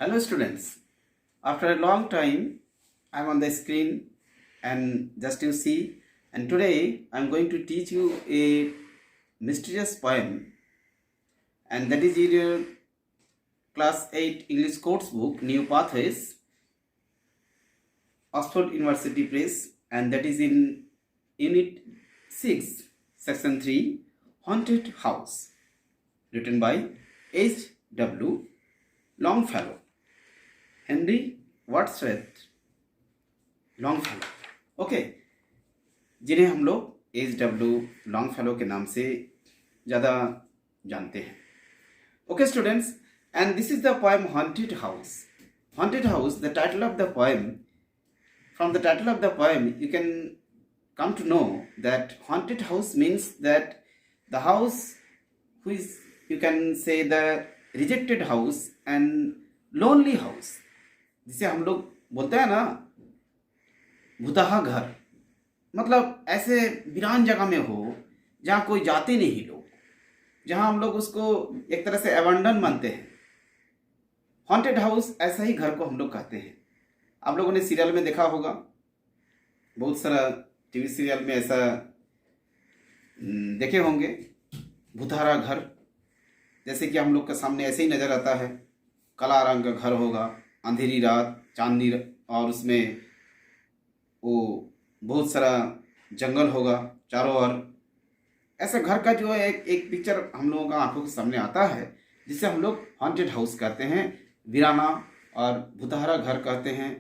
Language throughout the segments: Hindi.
Hello students, after a long time I am on the screen and just you see, and today I am going to teach you a mysterious poem, and that is in your class 8 English course book New Pathways, Oxford University Press, and that is in unit 6 section 3 Haunted House, written by H.W. Longfellow, Henry Wordsworth Longfellow. Okay, जिन्हें हम लोग H.W. लॉन्गफेलो के नाम से ज़्यादा जानते हैं। Okay students, and this is the poem haunted house. Haunted house, the title of the poem, from the title of the poem you can come to know that haunted house means that the house who is, you can say, the rejected house and lonely house, जिसे हम लोग बोलते हैं ना भुतहा घर, मतलब ऐसे वीरान जगह में हो जहाँ कोई जाते नहीं लोग, जहाँ हम लोग उसको एक तरह से एबंडन मानते हैं। हॉन्टेड हाउस ऐसा ही घर को हम लोग कहते हैं। आप लोगों ने सीरियल में देखा होगा, बहुत सारा टीवी सीरियल में ऐसा देखे होंगे, भुतहरा घर, जैसे कि हम लोग के सामने ऐसे ही नज़र आता है। काला रंग का घर होगा, अंधेरी रात, चांदनी, और उसमें वो बहुत सारा जंगल होगा चारों ओर। ऐसा घर का जो है एक पिक्चर हम लोगों का आंखों के सामने आता है, जिसे हम लोग हॉन्टेड हाउस कहते हैं, वीराना और भुतहरा घर कहते हैं।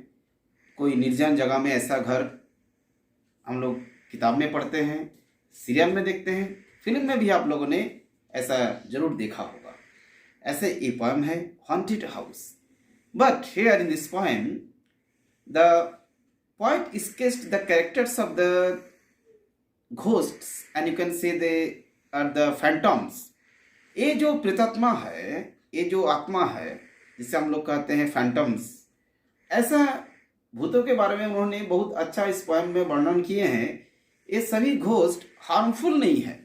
कोई निर्जन जगह में ऐसा घर हम लोग किताब में पढ़ते हैं, सीरियल में देखते हैं, फिल्म में भी आप लोगों ने ऐसा जरूर देखा होगा। ऐसे ये पोएम है haunted house. But here in this poem, the poet sketched the characters of the ghosts, and you can say they are the phantoms. ये जो प्रेतात्मा है, ये जो आत्मा है, जिसे हम लोग कहते हैं फैंटम्स, ऐसा भूतों के बारे में उन्होंने बहुत अच्छा इस पोएम में वर्णन किए हैं। ये सभी घोस्ट हार्मफुल नहीं है।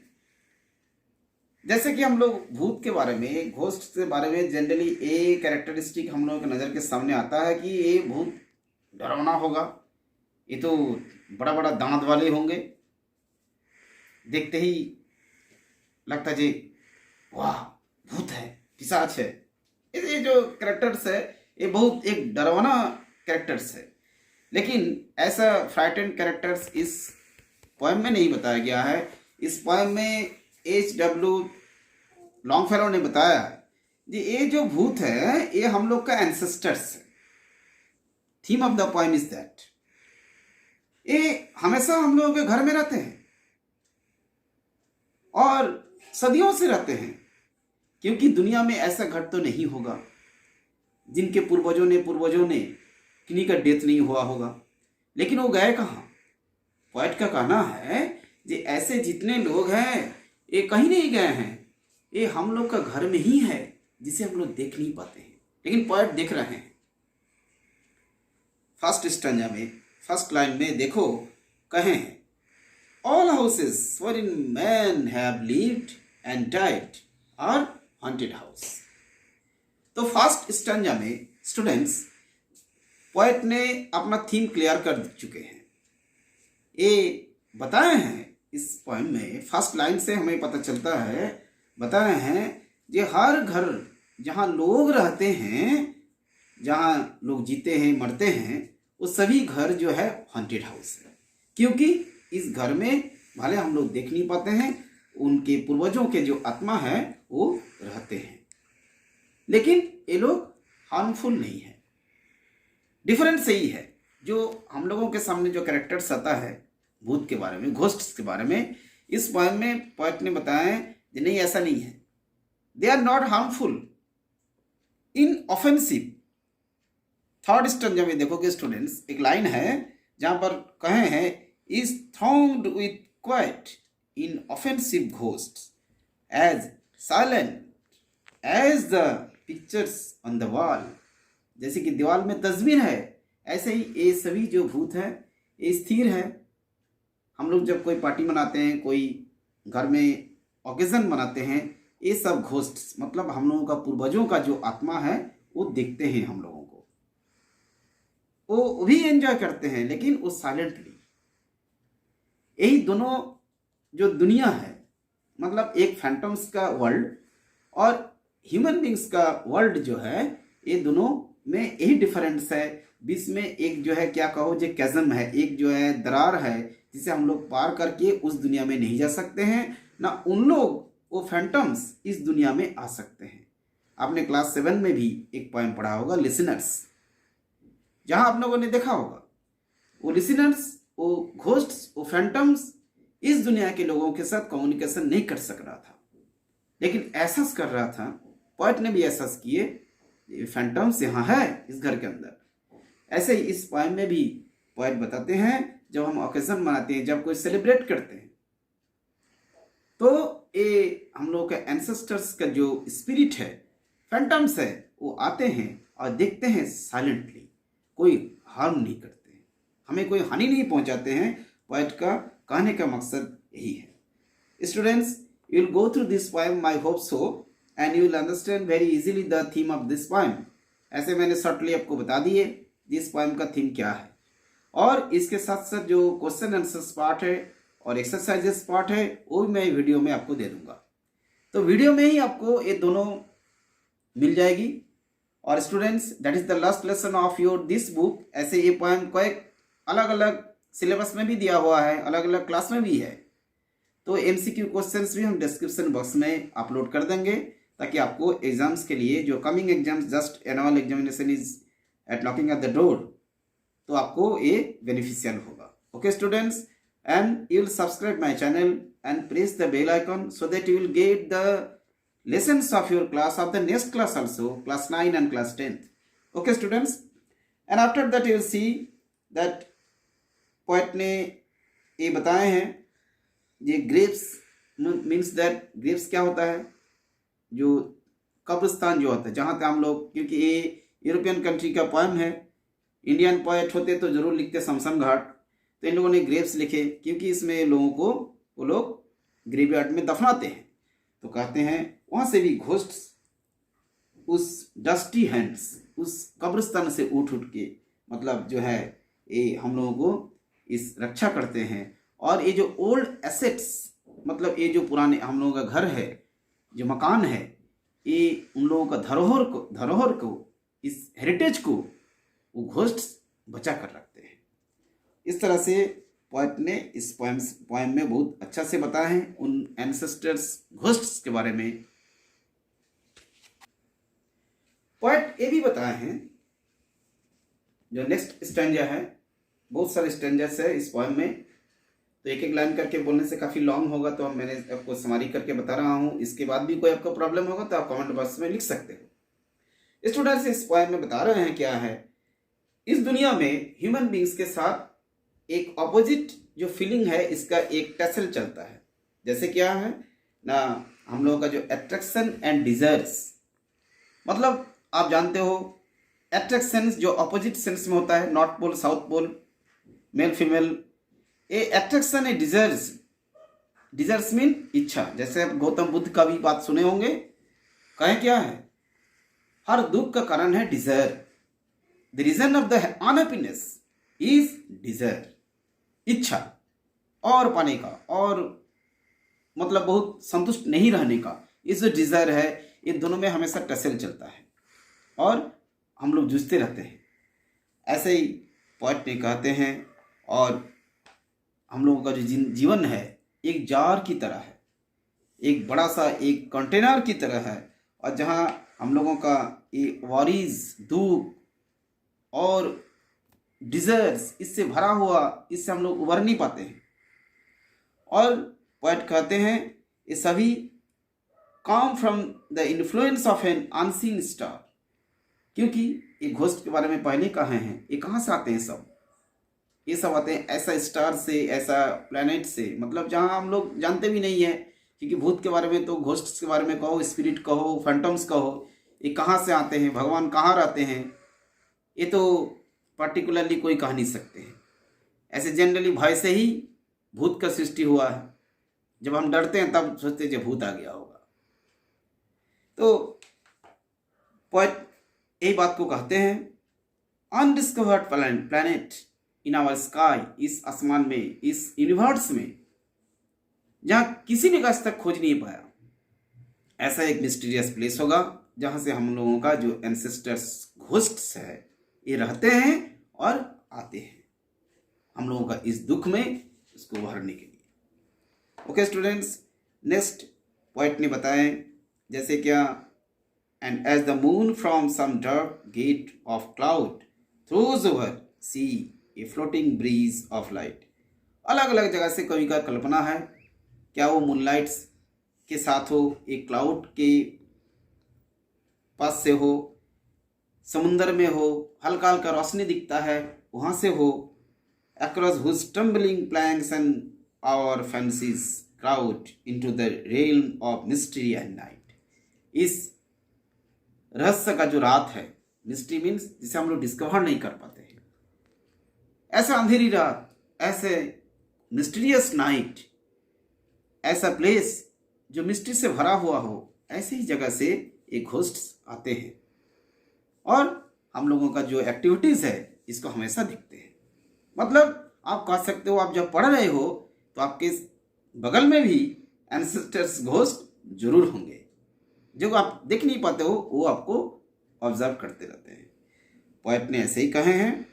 जैसे कि हम लोग भूत के बारे में, घोस्ट के बारे में जनरली ये कैरेक्टरिस्टिक हम लोगों के नज़र के सामने आता है कि ये भूत डरावना होगा, ये तो बड़ा बड़ा दांत वाले होंगे, देखते ही लगता जी वाह भूत है, पिशाच है। ये जो कैरेक्टर्स है ये बहुत एक डरावना कैरेक्टर्स है। लेकिन ऐसा फ्राइटेंड कैरेक्टर्स इस पोएम में नहीं बताया गया है। इस पोएम में H.W. लॉन्गफेलो ने बताया कि ये जो भूत है ये हम लोग का एंसेस्टर्स है। Theme of the poem is that ये हमेशा हम लोगों के घर में रहते हैं और सदियों से रहते हैं, क्योंकि दुनिया में ऐसा घर तो नहीं होगा जिनके पूर्वजों ने किन्हीं का डेथ नहीं हुआ होगा। लेकिन वो गए कहाँ? पोएट का कहना है कि ऐसे जितने लोग हैं ये कहीं नहीं गए हैं, ये हम लोग का घर में ही है, जिसे हम लोग देख नहीं पाते हैं, लेकिन पोएट देख रहे हैं। फर्स्ट स्टैंजा में फर्स्ट लाइन में देखो, कहे हैं all houses wherein men have lived and died are haunted house। तो फर्स्ट स्टैंजा में स्टूडेंट्स पोएट ने अपना थीम क्लियर कर चुके हैं। ये बताए हैं इस पोएम में, फर्स्ट लाइन से हमें पता चलता है, बताए हैं कि हर घर जहाँ लोग रहते हैं, जहाँ लोग जीते हैं मरते हैं, वो सभी घर जो है हॉन्टेड हाउस है। क्योंकि इस घर में भले हम लोग देख नहीं पाते हैं, उनके पूर्वजों के जो आत्मा है वो रहते हैं, लेकिन ये लोग हार्मफुल नहीं है। डिफरेंस यही है, जो हम लोगों के सामने जो कैरेक्टर्स आता है भूत के बारे में, घोस्ट्स के बारे में, इस पोएम में पोएट ने बताया कि नहीं, ऐसा नहीं है। They are not harmful, inoffensive. Third stanza में देखोगे स्टूडेंट्स, एक लाइन है जहां पर कहे हैं is throned with quite inoffensive ghosts as silent as the pictures on the wall. जैसे कि दीवार में तस्वीर है, ऐसे ही ये सभी जो भूत है ये स्थिर है। हम लोग जब कोई पार्टी मनाते हैं, कोई घर में ओकेजन मनाते हैं, ये सब घोस्ट मतलब हम लोगों का पूर्वजों का जो आत्मा है वो देखते हैं हम लोगों को, वो भी एंजॉय करते हैं, लेकिन वो साइलेंटली। यही दोनों जो दुनिया है, मतलब एक फैंटम्स का वर्ल्ड और ह्यूमन बींग्स का वर्ल्ड जो है, ये दोनों में यही डिफरेंस है। बीच में एक जो है क्या कहो जो कैज़म है, एक जो है दरार है जिसे हम लोग पार करके उस दुनिया में नहीं जा सकते हैं, ना उन लोग वो फैंटम्स इस दुनिया में आ सकते हैं। आपने क्लास 7 में भी एक पोएम पढ़ा होगा लिसनर्स, जहां आप लोगों ने देखा होगा वो लिसनर्स, वो घोस्ट्स, वो फैंटम्स इस दुनिया के लोगों के साथ कम्युनिकेशन नहीं कर सक रहा था, लेकिन एहसास कर रहा था। पोएट ने भी एहसास किए फैंटम्स यहाँ है इस घर के अंदर। ऐसे ही इस पोएम में भी पोएट बताते हैं, जब हम ओकेजन मनाते हैं, जब कोई सेलिब्रेट करते हैं, तो ये हम लोगों के एंसेस्टर्स का जो स्पिरिट है, फैंटम्स है, वो आते हैं और देखते हैं साइलेंटली, कोई हार्म नहीं करते हैं, हमें कोई हानि नहीं पहुंचाते हैं। पोएट का कहने का मकसद यही है। Students, you will go through this poem, I hope so, and you will understand very easily the theme of this poem. ऐसे मैंने शॉर्टली आपको बता दिए दिस पोएम का थीम क्या है, और इसके साथ साथ जो क्वेश्चन आंसर्स पार्ट है और एक्सरसाइजेस पार्ट है वो भी मैं वीडियो में आपको दे दूंगा। तो वीडियो में ही आपको ये दोनों मिल जाएगी। और students, that is the last lesson of your this book. ऐसे ये पोएम को एक अलग अलग सिलेबस में भी दिया हुआ है, अलग अलग क्लास में भी है, तो MCQ क्वेश्चंस भी हम डिस्क्रिप्शन बॉक्स में अपलोड कर देंगे, ताकि आपको एग्जाम्स के लिए जो coming exams, just annual examination is at knocking at the door, तो आपको ये बेनिफिशियल होगा। Okay students, and you will subscribe my channel and press the bell icon so that you will get the lessons of your class, of the next class also, class 9 and class 10th. Okay students, and after that you will see that poet ने ये बताए हैं, ये ग्रेव्स मीन्स दैट, ग्रेव्स क्या होता है, जो कब्रिस्तान जो होता है, जहाँ पे हम लोग, क्योंकि ये यूरोपियन कंट्री का पोएम है, इंडियन पोएट होते तो जरूर लिखते शमशान घाट, तो इन लोगों ने ग्रेव्स लिखे क्योंकि इसमें लोगों को वो लोग ग्रेवयार्ड में दफनाते हैं। तो कहते हैं वहाँ से भी घोस्ट्स उस डस्टी हैंड्स, उस कब्रिस्तान से उठ के, मतलब जो है ये हम लोगों को इस रक्षा करते हैं। और ये जो ओल्ड एसेट्स, मतलब ये जो पुराने हम लोगों का घर है, जो मकान है, ये उन लोगों का धरोहर को, इस हेरिटेज को वो घोस्ट्स बचा कर रखते हैं। इस तरह से पोएट ने इस पोएम में बहुत अच्छा से बताया है उन एंसेस्टर्स, घोस्ट्स के बारे में। पोएट ये भी बताए हैं, जो नेक्स्ट स्टैंजा है, बहुत सारे स्टैंजर्स है इस पोएम में, तो एक एक लाइन करके बोलने से काफ़ी लॉन्ग होगा, तो मैंने आपको समरी करके बता रहा हूँ। इसके बाद भी कोई आपको प्रॉब्लम होगा तो आप कमेंट बॉक्स में लिख सकते हो। स्टूडेंट्स, इस पोएम में बता रहे हैं क्या है, इस दुनिया में ह्यूमन बींग्स के साथ एक ऑपोजिट जो फीलिंग है, इसका एक टसल चलता है। जैसे क्या है ना, हम लोगों का जो अट्रैक्शन एंड डिजायर्स, मतलब आप जानते हो अट्रैक्शन जो अपोजिट सेंस में होता है, north pole south pole, male female, ये अट्रैक्शन है। डिजायर्स मीन इच्छा। जैसे आप गौतम बुद्ध का भी बात सुने होंगे, कहें क्या है, हर दुख का कारण है desire, the reason of the unhappiness is desire, इच्छा और पाने का, और मतलब बहुत संतुष्ट नहीं रहने का, इस जो डिजायर है, इन दोनों में हमेशा टसल चलता है और हम लोग जूझते रहते हैं। ऐसे ही पोएट ने कहते हैं, और हम लोगों का जो जीवन है एक जार की तरह है, एक बड़ा सा एक कंटेनर की तरह है, और जहाँ हम लोगों का ये वरीज, दुख और डिजायर्स, इससे भरा हुआ, इससे हम लोग उबर नहीं पाते हैं। और पोएट कहते हैं ये सभी come from the influence of an unseen star, क्योंकि ये घोस्ट के बारे में पहले कहे हैं, ये कहाँ से आते हैं सब, ये सब आते हैं ऐसा स्टार से, ऐसा प्लैनेट से, मतलब जहाँ हम लोग जानते भी नहीं है। क्योंकि भूत के बारे में तो, घोस्ट के बारे में कहो, स्पिरिट कहो, फैंटम्स कहो, ये कहाँ से आते हैं, भगवान कहाँ रहते हैं, ये तो पर्टिकुलरली कोई कह नहीं सकते हैं। ऐसे जनरली भय से ही भूत का सृष्टि हुआ है। जब हम डरते हैं तब सोचते हैं जब भूत आ गया होगा। तो पोएट यही बात को कहते हैं undiscovered planet in our sky, इस आसमान में, इस यूनिवर्स में जहाँ किसी ने आज तक खोज नहीं पाया, ऐसा एक मिस्टीरियस प्लेस होगा जहाँ से हम लोगों का जो एंसेस्टर्स घोस्ट्स है ये रहते हैं और आते हैं हम लोगों का इस दुख में इसको उभरने के लिए। ओके स्टूडेंट्स, नेक्स्ट पॉइंट ने बताएं जैसे क्या, and as the moon from some dark gate of cloud throws over sea a floating bridge of light. अलग अलग जगह से कवि का कल्पना है, क्या वो मूनलाइट्स के साथ हो, एक क्लाउड के पास से हो, समुंदर में हो, हल्का हल्का रोशनी दिखता है वहाँ से हो, across whose tumbling planks and our fancies crowd into the realm of mystery and night। इस रहस्य का जो रात है, मिस्ट्री मीन्स जिसे हम लोग डिस्कवर नहीं कर पाते हैं, ऐसा अंधेरी रात, ऐसे मिस्टीरियस नाइट, ऐसा प्लेस जो मिस्ट्री से भरा हुआ हो, ऐसी ही जगह से एक होस्ट्स आते हैं और हम लोगों का जो एक्टिविटीज़ है इसको हमेशा दिखते हैं। मतलब आप कह सकते हो आप जब पढ़ रहे हो तो आपके बगल में भी एंसेस्टर्स घोस्ट जरूर होंगे, जो आप देख नहीं पाते हो वो आपको ऑब्जर्व करते रहते हैं। पोएट ने ऐसे ही कहे हैं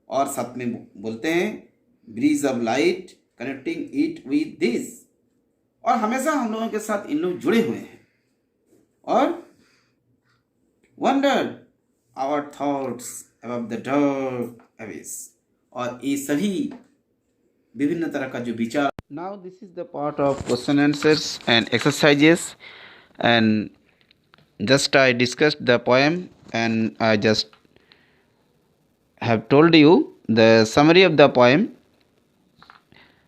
और साथ में बोलते हैं bridge of light connecting it with this, और हमेशा हम लोगों के साथ इन लोग जुड़े हुए हैं। और wonder our thoughts above the dark abyss, और ये सभी विभिन्न तरह का जो विचार। Now this is the part of question answers and exercises, and just I discussed the poem and I just have told you the summary of the poem.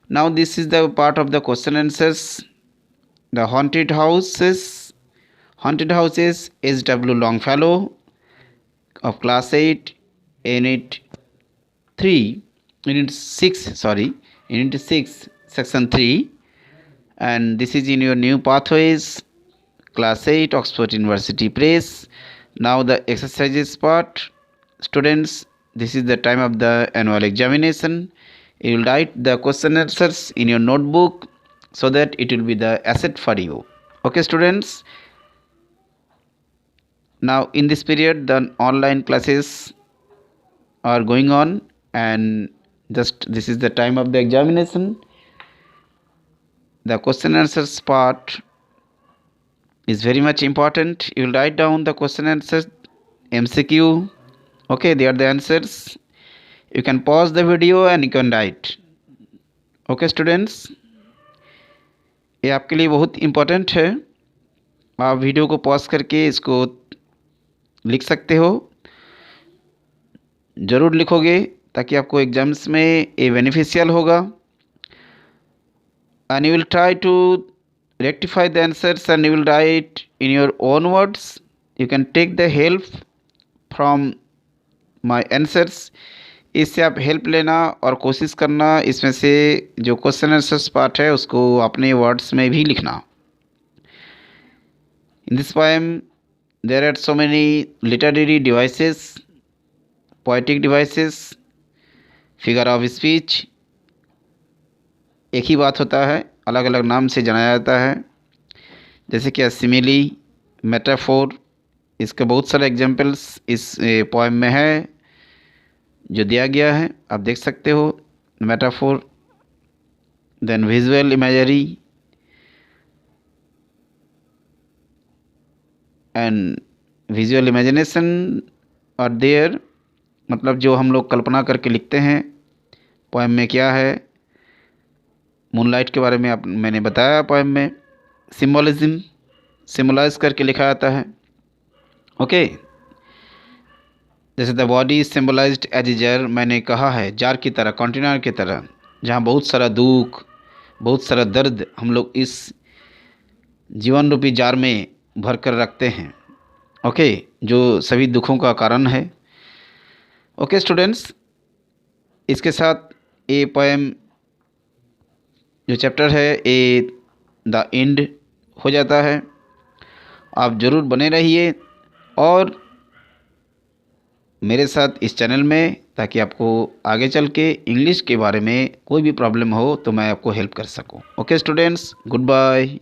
Now this is the part of the question answers. The haunted houses, H.W. Longfellow of class 8, unit 6, section 3, and this is in your new pathways, class 8, Oxford University Press. Now the exercises part. Students, this is the time of the annual examination. You will write the question answers in your notebook so that it will be the asset for you. Okay students, now in this period the online classes are going on, and just this is the time of the examination. The question answers part is very much important. You will write down the question answers, MCQ. Okay, they are the answers. You can pause the video and you can write. Okay students, ये आपके लिए बहुत इम्पोर्टेंट है। आप वीडियो को पॉज करके इसको लिख सकते हो, ज़रूर लिखोगे ताकि आपको एग्जाम्स में ये बेनिफिशियल होगा। And you will try to rectify the answers and you will write in your own words. You can take the help from my answers. इससे आप हेल्प लेना और कोशिश करना इसमें से जो क्वेश्चन आंसर्स पार्ट है उसको अपने वर्ड्स में भी लिखना। In this poem there are so many literary devices, poetic devices, figure of speech. एक ही बात होता है, अलग अलग नाम से जाना जाता है, जैसे कि सिमिली, मेटाफोर। इसके बहुत सारे एग्जाम्पल्स इस पोएम में है जो दिया गया है, आप देख सकते हो। Metaphor, then visual imagery and visual imagination are there. मतलब जो हम लोग कल्पना करके लिखते हैं पोएम में क्या है। मूनलाइट के बारे में मैंने बताया पोएम में। सिम्बोलिज्म, सिम्बलाइज करके लिखा जाता है। ओके, जैसे the body symbolized as a jar, मैंने कहा है जार की तरह, कंटेनर की तरह, जहाँ बहुत सारा दुख, बहुत सारा दर्द हम लोग इस जीवन रूपी जार में भर कर रखते हैं। ओके, जो सभी दुखों का कारण है। ओके स्टूडेंट्स, इसके साथ ये पोएम जो चैप्टर है ये द एंड हो जाता है। आप ज़रूर बने रहिए और मेरे साथ इस चैनल में, ताकि आपको आगे चल के इंग्लिश के बारे में कोई भी प्रॉब्लम हो तो मैं आपको हेल्प कर सकूं। Okay students, good bye.